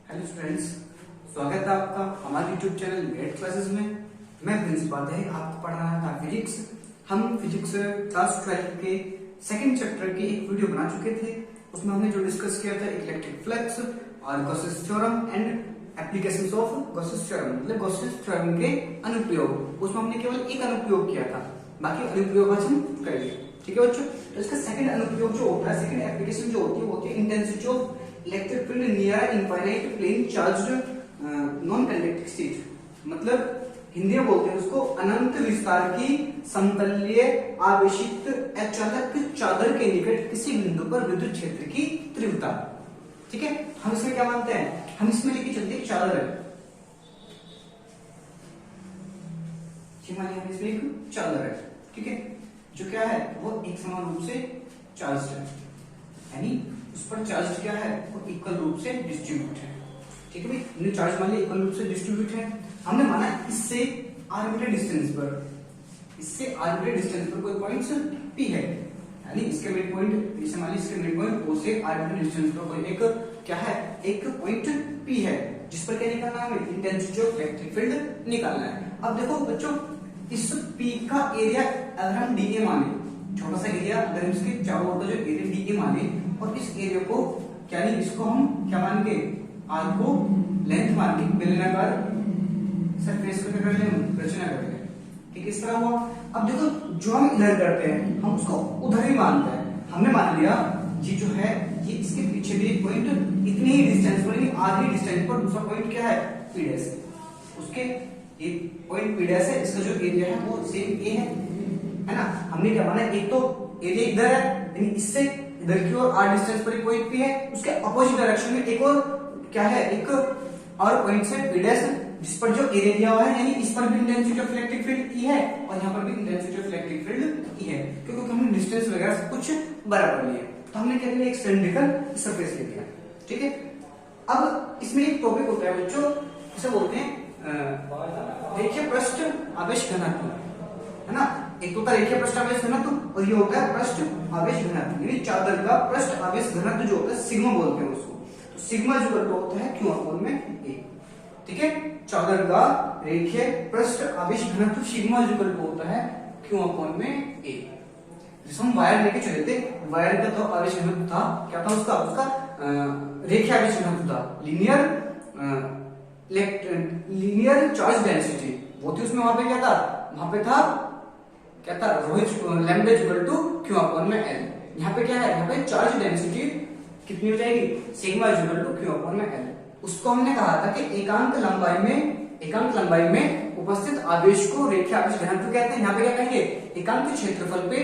Hello students, स्वागत है आपका हमारे यूट्यूब चैनल मेट क्लासेस में। मैं प्रिंस उपाध्याय आपको पढ़ा रहा था फिजिक्स। हम फिजिक्स क्लास 12 के सेकंड चैप्टर की एक वीडियो बना चुके थे। उसमें हमने जो डिस्कस किया था इलेक्ट्रिक फ्लक्स और Gauss's theorem and applications of Gauss's theorem, मतलब गॉसेस थ्योरम के अनुप्रयोग। उसमें हमने केवल एक अनुप्रयोग किया था, बाकी अनुप्रयोग आज हम करेंगे। ठीक है बच्चों, तो इसका सेकंड अनुप्रयोग जो होता है, सेकंड एप्लीकेशन जो होती है वो होती है intensity of electric field near infinite plane charged non conducting sheet. मतलब हिंदी में बोलते हैं उसको अनंत विस्तार की समतलीय आवेशित अचालक चादर के निकट किसी बिंदु पर विद्युत क्षेत्र की तीव्रता। ठीक है, हम इसमें क्या मानते हैं, हम इसमें लेके चलते हैं चादर है, हम इसमें एक चादर है, ठीक है, जो क्या है वो एक समान रूप से चार्ज है, यानी उस पर चार्ज क्या है वो इक्वल रूप से डिस्ट्रीब्यूट है। ठीक है भाई, चार्ज मान लिया इक्वल रूप से डिस्ट्रीब्यूट है। हमने माना इससे आर्बिट्रेरी डिस्टेंस पर, इससे आर्बिट्रेरी डिस्टेंस पर कोई पॉइंट P है, यानी इसके मिड पॉइंट, जैसे मान लीजिए इसके मिड पॉइंट O से आर्बिट्रेरी डिस्टेंस पर कोई एक क्या है, एक पॉइंट P है, जिस पर क्या निकालना है, हमें इंटेंसिटी ऑफ इलेक्ट्रिक फील्ड निकालना है। अब देखो बच्चों, इस P का एरिया अगर हम dA माने, छोटा सा एरिया, अगर हम इसके चारों ओर का जो एरिया dA माने और इस एरिया को क्या नहीं, इसको हम क्या मान के, R को लेंथ मान के बेलनाकार सरफेस को कर लें, रचना कर लें। ठीक है, इस तरह हुआ। अब देखो जो हम इधर करते हैं हम उसको उधर ही मानते हैं। हमने मान लिया ये जो है ये इसके पीछे भी एक पॉइंट इतनी ही डिस्टेंस पर, यानी आधी डिस्टेंस पर दूसरा पॉइंट क्या है, P डैश, उसके ये पॉइंट P डैश है, इसका जो एरिया है वो सेम A है ना। हमने क्या माना, एक तो एरिया इधर है, यानी इससे इधर की ओर r डिस्टेंस पर एक पॉइंट P है, उसके अपोजिट डायरेक्शन में एक और क्या है, एक और पॉइंट से P डैश, जिस पर जो एरिया दिया हुआ है, यानी इस पर भी intensity of electric field E है और यहाँ पर भी intensity of electric field E है, क्योंकि हमने डिस्टेंस वगैरह सब कुछ बराबर लिया, तो हमने क्या लिया, एक सिलिंड्रिकल सरफेस ले लिया। ठीक है, अब इसमें एक टॉपिक होता है बच्चों, इसे बोलते हैं रेखीय पृष्ठ आवेश घनत्व, है ना। एक होता है रेखीय पृष्ठ आवेश घनत्व और ये होता है पृष्ठ आवेश घनत्व, यानी चादर का पृष्ठ आवेश घनत्व जो होता है सिग्मा बोलते हैं उसको। तो सिग्मा जो होता है Q अपॉन में A। ठीक है, चादर का रेखीय पृष्ठ आवेश घनत्व सिग्मा जो होता है Q अपॉन में A। जिस हम वायर लेके चले थे, वायर का तो आवेश घनत्व था, क्या था उसका, रेखीय आवेश घनत्व था, लीनियर चार्ज डेंसिटी वो थी उसमें। वहां पे क्या था, वहां पे था क्या था, lambda equal to Q upon में L। यहाँ पे क्या है, यहाँ पे चार्ज डेंसिटी कितनी हो जाएगी, sigma equal to Q upon में L। उसको हमने कहा था कि एकांक लंबाई में उपस्थित आवेश को रेखीय आवेश घनत्व कहते हैं। यहाँ पे क्या कहेंगे, एकांक क्षेत्रफल पे,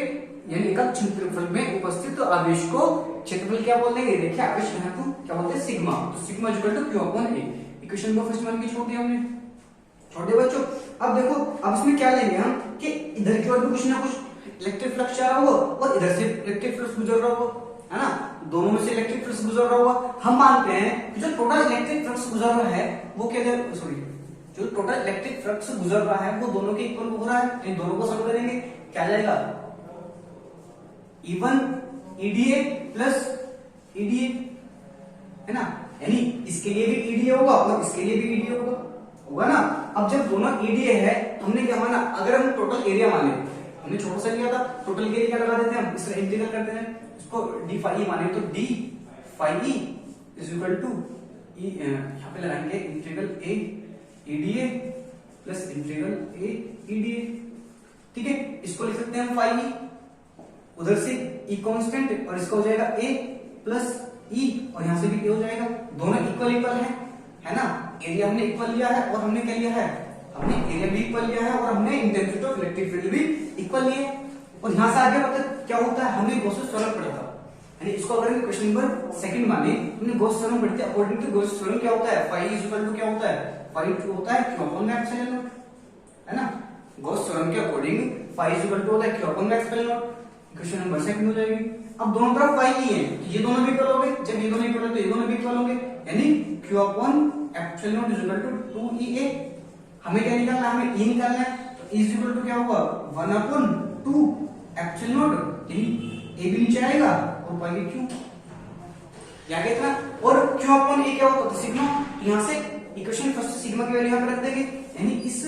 यानी एकांक क्षेत्रफल में उपस्थित आवेश को क्षेत्रफल क्या बोल देंगे, रेखीय आवेश घनत्व क्या बोलते हैं, सिग्मा। तो sigma equal to Q upon A। Equation को फर्स्ट मान के छोड़ दिया हमने, छोड़ दिया बच्चों। अब देखो, अब इसमें क्या लेंगे हम कि इधर की ओर भी कुछ ना कुछ इलेक्ट्रिक फ्लक्स जा रहा हो और इधर से इलेक्ट्रिक फ्लक्स गुजर रहा हो, है ना, दोनों में से इलेक्ट्रिक फ्लक्स गुजर रहा होगा। हम मानते हैं कि जो टोटल इलेक्ट्रिक फ्लक्स गुजर रहा है वो क्या, सॉरी, जो टोटल इलेक्ट्रिक फ्लक्स गुजर रहा है वो दोनों के इक्वल हो रहा है, इन दोनों को सम करेंगे, क्या जाएगा, E1 EDA प्लस EDA, है ना, यानी इसके लिए भी EDA होगा और इसके लिए भी EDA होगा ना। अब जब दोनों EDA है तो हमने क्या माना, अगर हम टोटल एरिया माने, हमने छोटा सा लिया था, टोटल एरिया क्या लगा देते हैं हम, इसका इंटीग्रल करते हैं, इसको d phi e माने तो d phi e is equal to यहाँ पे लगाएंगे integral a EDA plus integral a EDA। ठीक है, इसको लिख सकते हैं हम phi e, उधर से E कांस्टेंट और इसका हो जाएगा a प्लस E और यहाँ से भी a हो जाएगा, दोनों इक्वल है ना। एरिया हमने इक्वल लिया है और हमने क्या लिया है, हमने एरिया भी इक्वल लिया है और हमने इंटेंसिटी ऑफ इलेक्ट्रिक फील्ड भी इक्वल लिए। और यहाँ से आगे मतलब क्या होता है, हमने गॉसेस थ्योरम पढ़ा था, यानी इसको अगर क्वेश्चन नंबर सेकंड माने, हमने गॉस थ्योरम पढ़ते हैं। अकॉर्डिंग टू गॉस थ्योरम क्या होता है, फाई इज इक्वल टू क्या होता है, फाई होता है Q अपॉन में एप्सिलॉन नॉट, है ना। गॉस थ्योरम के according phi is equal to होता है Q अपॉन में epsilon naught. Question number second हो जाएगी। अब दोनों तरफ फाई ही है, ये दोनों भी इक्वल होंगे, जब ये दोनों इक्वल है तो ये दोनों भी इक्वल होंगे, यानी Q upon epsilon naught is equal to 2EA। हमें क्या निकालना है, हमें E निकालना है, तो E इज इक्वल टू क्या होगा, 1 अपॉन 2 एप्सिलॉन नॉट, यानी A भी नीचे आएगा और पाएंगे Q, या इतना, और Q अपॉन A क्या होता है, सिग्मा। यहाँ से इक्वेशन फर्स्ट सिग्मा की वैल्यू यहाँ पे रख देंगे, यानी इस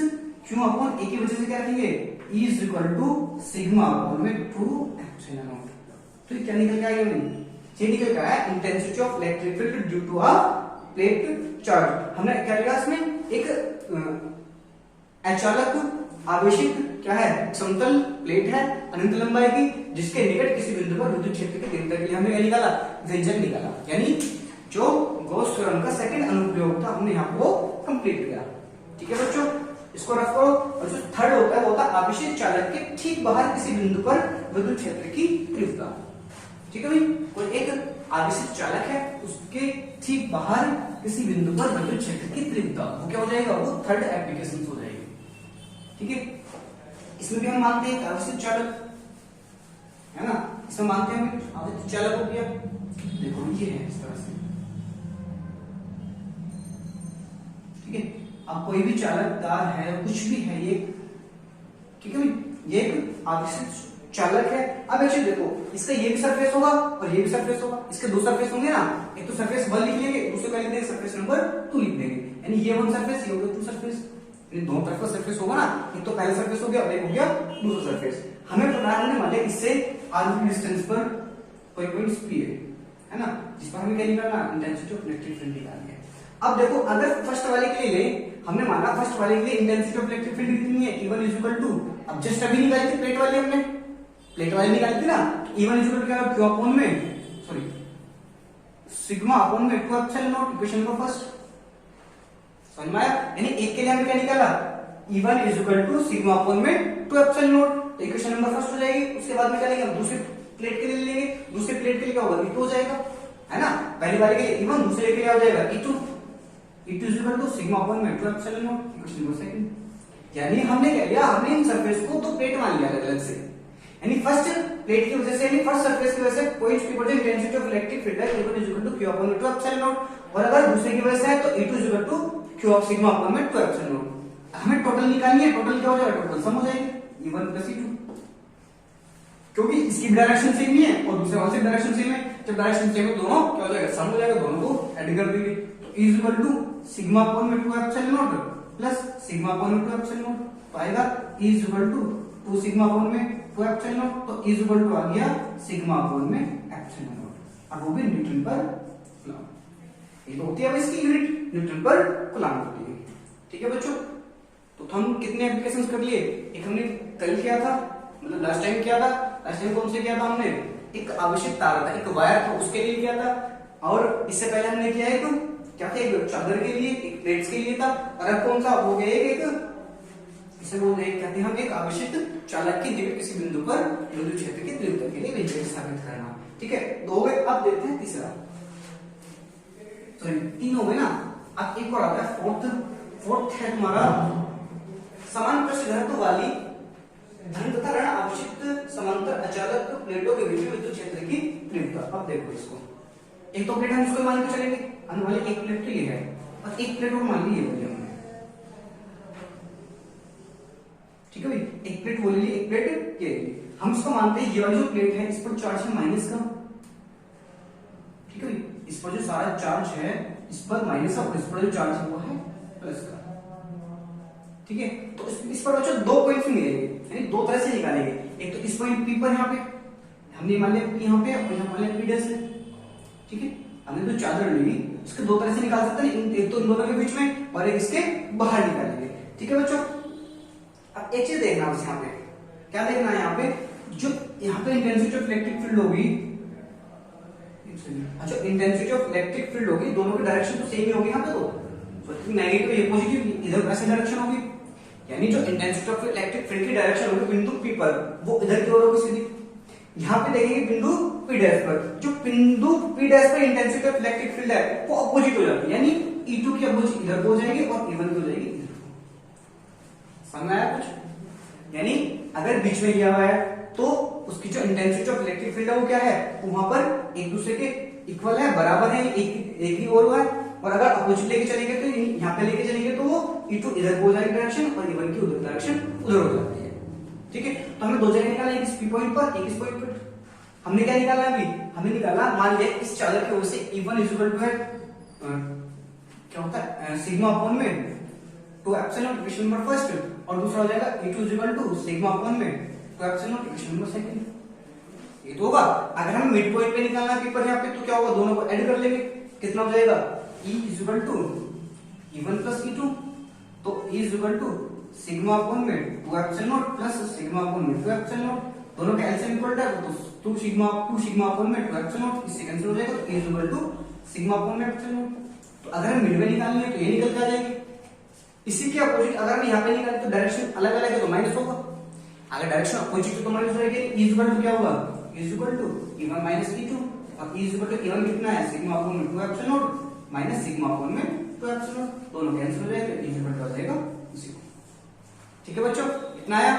क्यू अपॉन ए की वजह से क्या रखेंगे, E is equal to sigma upon में 2 एप्सिलॉन नॉट। तो क्या निकल के आएगा भाई, ये निकल के आया intensity of electric field due to a plate charge. हमने क्या लिखा इसमें, एक अचालक आवेशित क्या है, समतल प्लेट है अनंत लंबाई की, जिसके निकट किसी बिंदु पर विद्युत क्षेत्र की तीव्रता के लिए हमने क्या निकाला, व्यंजक निकाला, यानी जो गॉस थ्योरम का सेकंड अनुप्रयोग था हमने यहाँ वो कंप्लीट किया। ठीक है बच्चों, इसको रख करो। और जो थर्ड होता है वो होता है आवेशित चालक के ठीक बाहर किसी बिंदु पर विद्युत क्षेत्र की तीव्रता। ठीक है भाई, कोई एक आवेशित चालक है, उसके ठीक बाहर किसी बिंदु पर विद्युत क्षेत्र की तीव्रता, वो क्या हो जाएगा, वो थर्ड एप्लीकेशन हो जाएगी। ठीक है, इसमें भी हम मानते हैं आवेशित चालक है ना, इसमें मानते हैं हम आवेशित चालक हो गया। देखो ये है इस तरह से, ठीक है। अब कोई भी चालक तार है, कुछ भी है ये, ठीक है भाई, ये एक आवेशित चालक है। अब एक चीज देखो, इसका ये भी सरफेस होगा और ये भी सरफेस होगा, इसके दो सरफेस होंगे ना, एक तो सरफेस 1 लिख लेंगे, दूसरे का लिख देंगे सरफेस नंबर 2 लिख देंगे, यानी ये 1 सरफेस, ये हो गया 2 सरफेस, यानी दोनों तरफ का सरफेस होगा ना, एक तो पहला सरफेस हो गया और एक हो गया दूसरा सरफेस। हमें पता है मान लिया इससे आर्बिट्रेरी डिस्टेंस पर कोई पॉइंट पी है ना, जिस पर हमें क्या निकालना, इंटेंसिटी ऑफ इलेक्ट्रिक फील्ड निकालनी है। अब देखो, अगर फर्स्ट वाले के लिए हमने माना, फर्स्ट वाले के लिए इंटेंसिटी ऑफ इलेक्ट्रिक फील्ड कितनी है, E1 इज इक्वल टू, अब जस्ट अभी निकाली थी प्लेट वाली, हमने प्लेट वाली निकाली थी ना, E1 इज इक्वल टू क्या, Q अपॉन में, सॉरी सिग्मा अपॉन में 2 epsilon naught, equation number first समझ में आया। यानी एक के लिए हमने क्या निकाला, E1 is equal to sigma upon में 2 एप्सिलॉन नॉट, तो इक्वेशन नंबर फर्स्ट हो जाएगी। उसके बाद में क्या लेंगे, दूसरी प्लेट के लिए लेंगे, दूसरी प्लेट के लिए क्या होगा, E2 हो जाएगा, है ना। पहली वाले के लिए E1, दूसरे के लिए क्या हो जाएगा, E2 is equal to sigma upon में 2 epsilon naught, equation number second. यानी हमने क्या लिया, हमने इन सरफेस को दो प्लेट मान लिया अलग अलग से, यानी फर्स्ट प्लेट की वजह से, यानी फर्स्ट सरफेस की वजह से पॉइंट पी पर जो इंटेंसिटी ऑफ इलेक्ट्रिक फील्ड है, E1 is equal to Q upon में 2 एप्सिलॉन नॉट, और अगर दूसरे की वजह से है तो E2 is equal to Q of sigma upon में 2 एप्सिलॉन नॉट। हमें टोटल निकालनी है, टोटल क्या हो जाएगा, टोटल सम हो जाएगी E1 प्लस E2, क्योंकि इसकी डायरेक्शन सेम ही है और दूसरे वाले की डायरेक्शन सेम है। जब डायरेक्शन सेम है दोनों क्या हो जाएगा, सम हो जाएगा, दोनों को ऐड कर देंगे, तो E is equal to sigma upon में 2 epsilon naught plus sigma upon में 2 एप्सिलॉन नॉट, तो आएगा E is equal to 2 sigma upon में 2 एप्सिलॉन नॉट, तो E इज इक्वल टू आ गया सिग्मा अपॉन में एप्सिलॉन नॉट। अब वो भी न्यूटन पर कूलम, ये तो होती है इसकी यूनिट न्यूटन पर कूलम होती है। ठीक है बच्चों, तो हम कितने एप्लीकेशंस कर लिए, एक हमने कल किया था, मतलब लास्ट टाइम किया था, लास्ट टाइम कौन से किया था हमने, एक आवेशित तार था, एक वायर था, उसके लिए किया था, और इससे पहले हमने किया है क्या था, एक चादर के लिए, एक प्लेट्स के लिए था, और अब कौन सा हो गया, एक इसे बोलते हैं कहते हैं हम एक आवेशित चालक की निकट किसी बिंदु पर विद्युत क्षेत्र की तीव्रता के लिए व्यंजक स्थापित करना। ठीक है, दो हो गए, अब देखते हैं तीसरा, सॉरी 3 हो गए ना, अब एक और आता है फोर्थ है तुम्हारा समान पृष्ठ घनत्व वाली धन तथा ऋण आवेशित समांतर अचालक प्लेटों के बीच में विद्युत क्षेत्र की तीव्रता। अब देखो इसको, एक तो प्लेट हम इसको मान के चलेंगे, अन्य वाली एक प्लेट तो ये है और एक प्लेट और मान ली ये, ठीक है भाई, एक प्लेट वो ले ली, एक प्लेट ये ले ली। हम इसको मानते हैं ये वाली जो प्लेट है इस पर चार्ज है माइनस का, ठीक है भाई, इस पर जो सारा चार्ज है इस पर माइनस और इस पर जो चार्ज है वो है प्लस का। ठीक है, तो इस पर बच्चों दो पॉइंट्स मिलेंगे, यानी दो तरह से निकालेंगे, एक तो इस पॉइंट पी पर यहाँ पे हमने मान लिया यहाँ पे और यहाँ मान लिया पी डैश है। ठीक है, हमने तो चादर ली, इसके दो तरह से निकाल सकते हैं, एक तो इन दोनों के बीच में और एक इसके बाहर निकालेंगे। ठीक है बच्चों, अब एक चीज देखना बस यहाँ पे, क्या देखना है यहाँ पे, जो यहाँ पे इंटेंसिटी ऑफ इलेक्ट्रिक फील्ड होगी, अच्छा इंटेंसिटी ऑफ इलेक्ट्रिक फील्ड होगी, दोनों की डायरेक्शन तो सेम ही होगी यहाँ पे, तो नेगेटिव ये पॉजिटिव, इधर ऐसे डायरेक्शन होगी, यानी जो इंटेंसिटी ऑफ इलेक्ट्रिक फील्ड की डायरेक्शन होगी बिंदु पी पर, वो इधर की ओर होगी सीधी। यहाँ पे देखेंगे बिंदु पी डैश पर, जो बिंदु पी डैश पर इंटेंसिटी ऑफ इलेक्ट्रिक फील्ड है वो अपोजिट हो जाती है, यानी E2 की अपोजिट इधर हो जाएगी और E1 की हो जाएगी इधर। समझ में आया कुछ, यानी अगर बीच में लिया हुआ है तो उसकी जो इंटेंसिटी ऑफ इलेक्ट्रिक फील्ड है वो क्या है, वहां पर एक दूसरे के इक्वल है, बराबर है, एक ही ओर है, और अगर अपोजिट लेके चलेंगे तो यहाँ पे लेके चलेंगे तो वो E2 इधर हो जाएगी डायरेक्शन और E1 की उधर डायरेक्शन उधर हो जाती है। ठीक है, तो हमें दो जगह निकाला, एक इस पी पॉइंट पर, एक इस पॉइंट पर। हमने क्या निकाला अभी, हमने निकाला मान लिया इस चादर की वजह से E1 इज इक्वल टू है क्या होता है सिग्मा अपॉन में 2 एप्सिलॉन इक्वेशन नंबर फर्स्ट, और दूसरा हो जाएगा E2 equal to sigma upon में 2 एप्सिलॉन इक्वेशन नंबर सेकंड। ये तो होगा। अगर हम मिड पॉइंट पे निकालना है पेपर यहाँ पे तो क्या होगा, दोनों को ऐड कर लेंगे, कितना हो जाएगा E equal to E1 plus E2, तो E equal to sigma upon में 2 एप्सिलॉन प्लस सिग्मा अपॉन में 2 एप्सिलॉन, दोनों का एलसीएम इक्वल है तो 2 सिग्मा अपॉन में 2 एप्सिलॉन, इससे कैंसिल हो जाएगा, तो E equal to sigma upon में एप्सिलॉन। तो अगर हम मिड में निकालनी है तो ये निकल के आ जाएगी। इसी के अपोजिट अगर हम यहाँ पे निकालें तो डायरेक्शन अलग अलग है तो माइनस होगा, अगर डायरेक्शन अपोजिट तो माइनस रहेगी। E इक्वल टू क्या होगा, E equal to E1 minus E2, अब E इक्वल टू E1 कितना है सिग्मा अपॉन में 2 एप्सिलॉन माइनस सिग्मा अपॉन में 2 एप्सिलॉन, दोनों कैंसिल हो जाएगा, E इक्वल टू आ जाएगा 0। ठीक है बच्चों, इतना आया।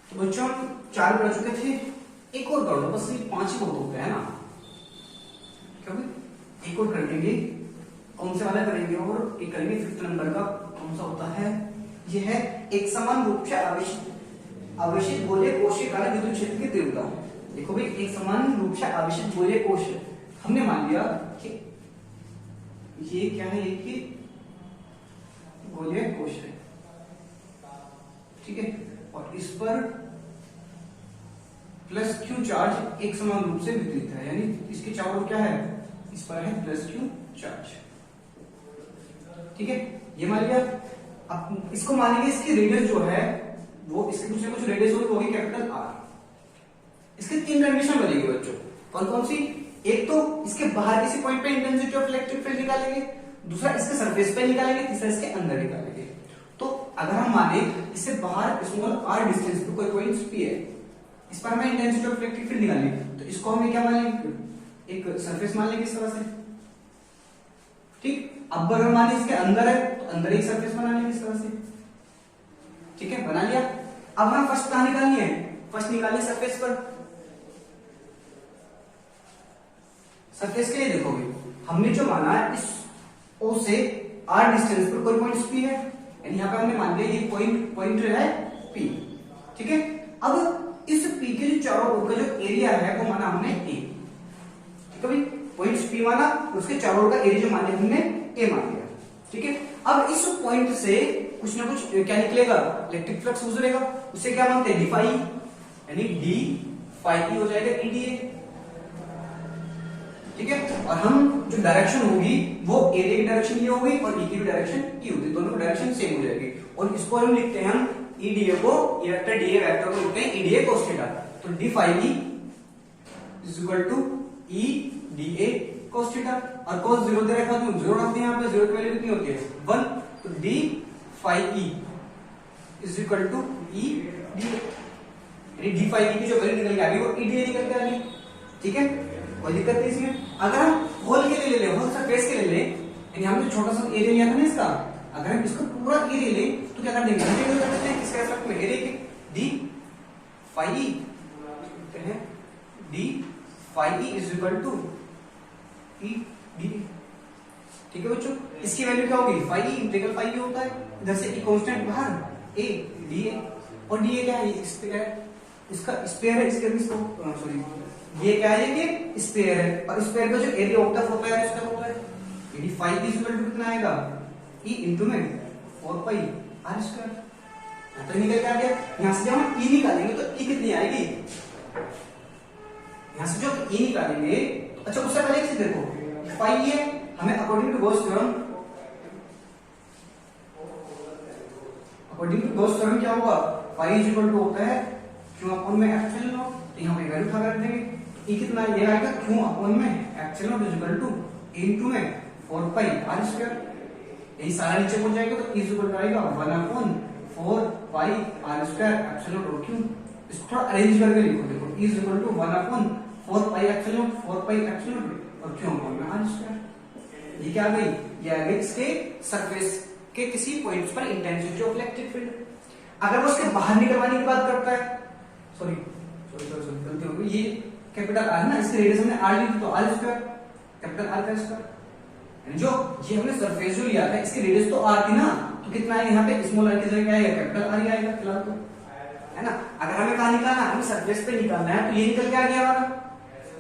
तो बच्चों 4 पढ़ चुके थे, एक और कर दो, बस ये 5 ही बहुत होते हैं ना, क्योंकि एक और कर लेंगे। कौन से वाला करेंगे, और एक करेंगे 5th नंबर का, कौन सा होता है, ये है एक समान रूप से आवेशित गोलीय कोशीय का विद्युत क्षेत्र की तीव्रता। देखो भाई, एक समान रूप से आवेशित गोलीय कोश, हमने मान लिया कि ये क्या है, एक ही गोलीय कोश है, ठीक है, और इस पर प्लस क्यू चार्ज एक समान रूप से वितरित है, यानी इसके चारों ओर क्या है, इस पर है प्लस क्यू चार्ज, ठीक है, ये मान लिया। अब इसको मानेंगे इसकी रेडियस जो है वो, इसके कुछ रेडियस होगी कैपिटल आर। इसके 3 कंडीशन बनेगी बच्चों, कौन कौन सी, एक तो इसके बाहर किसी पॉइंट पे इंटेंसिटी ऑफ इलेक्ट्रिक फील्ड निकालेंगे, दूसरा इसके सरफेस पे निकालेंगे, तीसरा इसके अंदर निकालेंगे। तो अगर हम माने इससे बाहर स्मॉल r डिस्टेंस पे कोई पॉइंट p है, इस पर हमें इंटेंसिटी ऑफ इलेक्ट्रिक फील्ड निकालनी है, तो इसको हमें क्या मान लेंगे, एक सरफेस मान लेंगे इस तरह से, ठीक। अब अगर माने इसके अंदर है तो अंदर ही सरफेस बना लेंगे इस तरह से, ठीक है, बना लिया। अब हमें फर्स्ट कहां निकालनी है, फर्स्ट निकालिए सरफेस पर। सरफेस के लिए देखोगे, हमने जो माना है इस O से r डिस्टेंस पर कोई पॉइंट p है, यानी यहां पे हमने मान लिया ये पॉइंट है p, ठीक है। अब इस p के जो चारों ओर का जो एरिया है वो माना हमने a, ठीक है भाई, पॉइंट p माना, उसके चारों ओर का एरिया जो माने हमने a मान लिया, ठीक है। अब इस पॉइंट से कुछ ना कुछ क्या निकलेगा, इलेक्ट्रिक फ्लक्स गुजरेगा, उसे क्या मानते हैं, डी फाई, यानी डी फाई की हो जाएगा ईडीए, ठीक है। और हम जो डायरेक्शन होगी वो एरिया की डायरेक्शन ये होगी और ई की डायरेक्शन ये होगी, दोनों की डायरेक्शन सेम हो जाएगी, और इसको हम लिखते हैं, हम ईडीए को, ये वेक्टर डीए वेक्टर को लिखते हैं ईडीए cos थीटा। तो D phi E is equal to E DA cos theta, और cos 0 दे रखा तो 0 रखते हैं, यहाँ पे 0 की वैल्यू कितनी होती है 1, तो D phi E is equal to E D, यानी डी फाई ई की जो वैल्यू निकल के आ गई वो ई डी निकल के आ गई, ठीक है, कोई दिक्कत नहीं इसमें। अगर हम होल के लिए ले लें, होल सरफेस के लिए ले, यानी हमने छोटा सा एरिया लिया था ना इसका, अगर हम इसका पूरा एरिया ले तो क्या कर देंगे, इंटीग्रल कर देते हैं इसके रेस्पेक्ट में एरिया के, डी फाई ई कहते हैं, D phi E is equal to E D, ठीक है बच्चों। इसकी वैल्यू क्या होगी, phi E integral phi E होता है, इधर से ई कांस्टेंट बाहर, ए डी ए, और डी ए क्या है, इसका स्पेयर है, इसके सॉरी ये क्या है कि स्पेयर है, और स्पेयर का जो एरिया होता है 4 पाई r स्क्वायर होता है, यानी फाई की इक्वल टू कितना आएगा, e इनटू में 4 पाई r स्क्वायर, तो निकल के आ गया। यहां से जब हम e निकालेंगे तो e कितनी आएगी, यहां से जो e निकालेंगे तो अच्छा उससे पहले एक चीज देखो, फाई है हमें according to Gauss theorem, according to Gauss theorem क्या होगा, फाई इज इक्वल टू होता है q अपॉन में एप्सिलॉन नॉट, तो यहां पे वैल्यू उठा कर देंगे, e कितना ये आएगा q अपॉन में epsilon naught is equal to a into में 4 पाई r स्क्वायर, यही सारा नीचे पहुंच जाएगा, तो e इक्वल टू आएगा 1 upon 4 pi r square epsilon naught q। इसको थोड़ा अरेंज करके लिखो, देखो e equal to 1 upon 4 pi epsilon 4 pi epsilon और q अपॉन में r स्क्वायर। ये क्या आ गई, ये आ गई इसके सरफेस के किसी पॉइंट्स पर इंटेंसिटी ऑफ इलेक्ट्रिक फील्ड। अगर वो उसके बाहर निकलवाने की बात करता है, सॉरी गलती हो गई, ये कैपिटल आर ना, इसके रेडियस हमने आर ली थी, तो आर स्क्वायर, कैपिटल आर का स्क्वायर, जो ये हमने सरफेस जो लिया था इसकी रेडियस तो आर थी ना, तो कितना है यहाँ पे स्मॉल आर की जगह क्या आएगा, कैपिटल आर ही आएगा फिलहाल तो, है ना। अगर हमें कहाँ निकालना है, हमें सरफेस पे निकालना है, तो ये निकल के आ गया हमारा,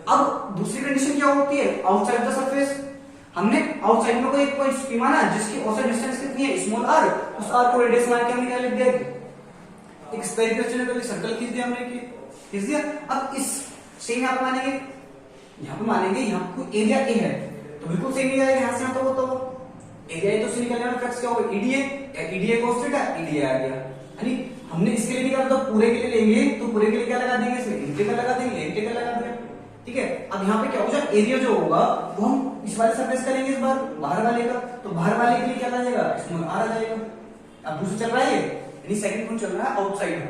अब दूसरी कंडीशन क्या होती है, आउटसाइड द सरफेस। हमने आउटसाइड में कोई एक पॉइंट पी माना जिसकी औसत डिस्टेंस कितनी है, स्मॉल आर, उस आर को रेडियस मान के हमने क्या लिख दिया, एक स्फेरिकल सर्कल खींच दिया हमने, खींच दिया। अब इस सेम यहाँ पे मानेंगे, यहाँ पे मानेंगे यहाँ को एरिया ए है तो बिल्कुल सेम नहीं आएगा, यहाँ से यहाँ तो वो तो एरिया ए तो से निकलने वाला फ्लक्स क्या होगा, EDA, EDA cos theta, EDA आ गया। यानी हमने इसके लिए निकाला तो पूरे के लिए लेंगे तो पूरे के लिए क्या लगा देंगे, इसमें इंटीग्रल लगा देंगे, इंटीग्रल लगा देंगे, ठीक है। अब यहाँ पे क्या होगा, एरिया जो होगा वो हम इस वाले सरफेस का लेंगे, इस बार बाहर वाले का, तो बाहर वाले के लिए क्या आ जाएगा, स्मॉल आर आ जाएगा। अब दूसरा चल रहा है यानी सेकंड पॉइंट चल रहा है आउटसाइड,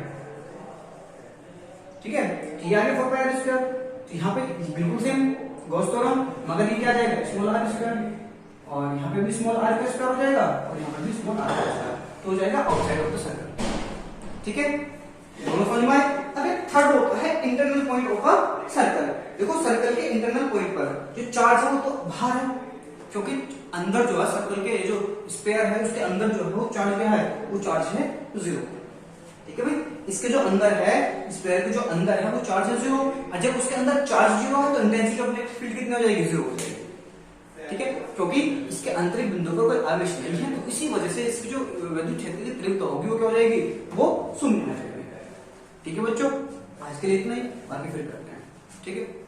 ठीक है। ये आ गया 4 पाई आर स्क्वायर, तो यहाँ पे बिल्कुल सेम गॉस थ्योरम, मगर ये क्या आ जाएगा, स्मॉल आर स्क्वायर, और यहाँ पे भी स्मॉल आर का स्क्वायर हो जाएगा, और यहाँ पे भी स्मॉल आर का स्क्वायर, तो हो जाएगा आउटसाइड ऑफ द सर्कल, ठीक है। दोनों समझ में आए। अब एक थर्ड होता है internal point of a circle. देखो सर्कल के इंटरनल पॉइंट पर जो चार्ज है वो तो बाहर है, क्योंकि अंदर जो है सर्कल के जो स्फीयर है उसके अंदर जो है वो चार्ज क्या है, वो चार्ज है 0, ठीक है भाई। इसके जो अंदर है, स्फीयर के जो अंदर है वो चार्ज है 0, और जब उसके अंदर चार्ज 0 है तो इंटेंसिटी ऑफ इलेक्ट्रिक फील्ड कितनी हो जाएगी, 0 हो जाएगी, ठीक है। क्योंकि इसके आंतरिक बिंदु पर कोई आवेश नहीं है, तो इसी वजह से इसकी जो विद्युत क्षेत्र की तीव्रता होगी वो क्या हो जाएगी, वो शून्य हो जाएगी, ठीक है बच्चों। आज के लिए इतना ही, बाकी फिर करते हैं, ठीक है।